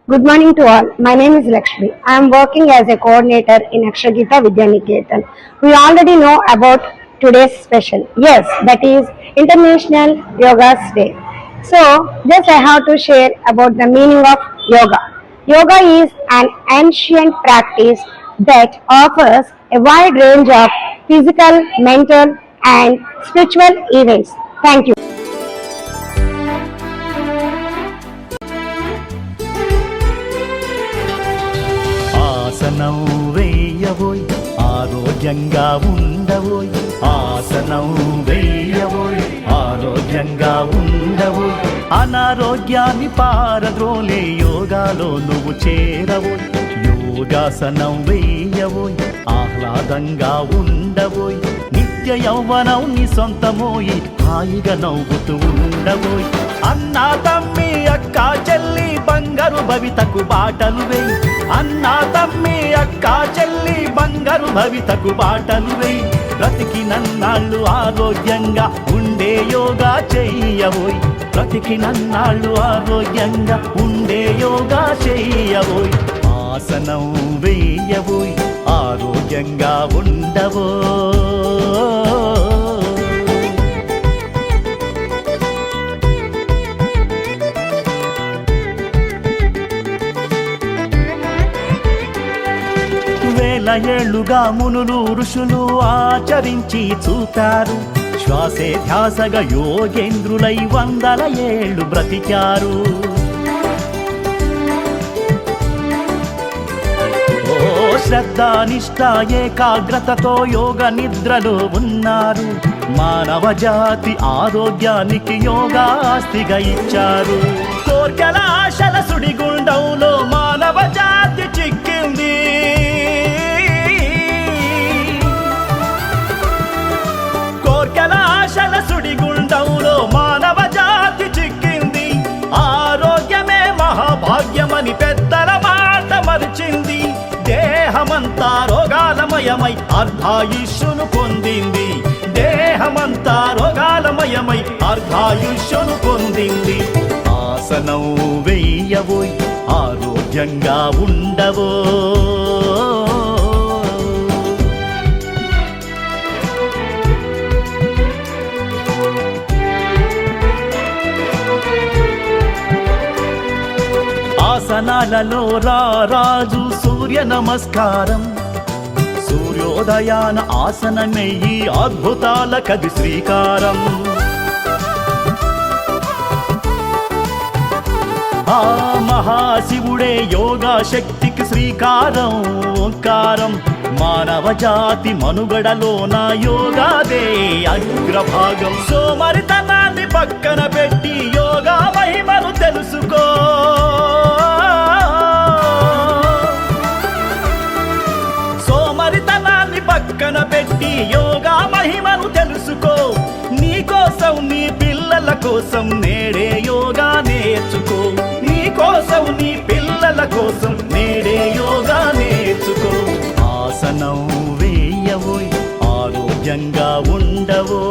Good morning to all. My name is Lakshmi. I am working as a coordinator in Akshagita Vidyaniketan. We already know about today's special. Yes, that is International Yoga Day. So, just I have to share about the meaning of yoga. Yoga is an ancient practice that offers a wide range of physical, mental, and spiritual events. Thank you. ఆసనం వేయవోయ్ ఆరోగ్యంగా ఉండవోయ్ ఆసనం వేయవోయ్ ఆరోగ్యంగా ఉండవోయ్ అనారోగ్యాన్ని పారద్రోలే యోగాలో నువ్వు చేరవోయ్ యోగాసనం వేయవోయ్ ఆహ్లాదంగా ఉండవోయ్ నిత్య యౌవనం నీ సొంతమోయి హాయిగా నవ్వుతూ ఉండవోయ్ అన్నా తమ్మి అక్క చెల్లి బంగారు భవితకు బాటలు వేయి అన్నా తమ్మి అక్క చెల్లి బంగారు భవితకు బాటలు వేయి బ్రతికినన్నాళ్ళు ఆరోగ్యంగా ఉండే యోగా చెయ్యవోయ్ బ్రతికినన్నాళ్ళు ఆరోగ్యంగా ఉండే యోగా చెయ్యవోయ్ ఆసనం వేయవోయ్ ఆరోగ్యంగా ఉండవో వేల ఏళ్లుగా మునులు ఋషులు ఆచరించి చూపారు శ్వాసే ధ్యాసగా యోగేంద్రులై 100 ఏళ్ళు బ్రతికారు ఓ శ్రద్ధ నిష్ఠ ఏకాగ్రతతో యోగ నిద్రలో ఉన్నారు మానవ జాతి ఆరోగ్యానికి యోగాస్తిగా ఇచ్చారు కోర్కెల ఆశల సుడిగుండంలో మానవ జాతి చిక్కింది ఆశల సుడిగుండంలో మానవ జాతి చిక్కింది ఆరోగ్యమే మహాభాగ్యమని పెద్దల మాట మరిచింది దేహమంతా రోగాలమయమై అర్ధాయుష్యును పొందింది దేహమంతా రోగాలమయమై అర్ధాయుష్యును పొందింది ఆసనం వేయవోయ్ ఆరోగ్యంగా ఉండవో ఆసనాలలో రాజు సూర్య నమస్కారం సూర్యోదయాన ఆసనమెయ్యి అద్భుతాలకది శ్రీకారం ఆ మహాశివుడే యోగా శక్తికి శ్రీకారం ఓంకారం మానవ జాతి మనుగడలోన యోగాదే అగ్రభాగం సోమరితనాన్ని పక్కన పెట్టి యోగా మహిమను తెలుసుకో సోమరితనాన్ని పక్కన పెట్టి యోగా మహిమను తెలుసుకో నీ కోసం నీ పిల్లల కోసం నేడే యోగా నేర్చుకో నీ కోసం నీ పిల్లల కోసం నేడే యోగా నేర్చుకో ఆసనం వేయవోయ్ ఆరోగ్యంగా ఉండవో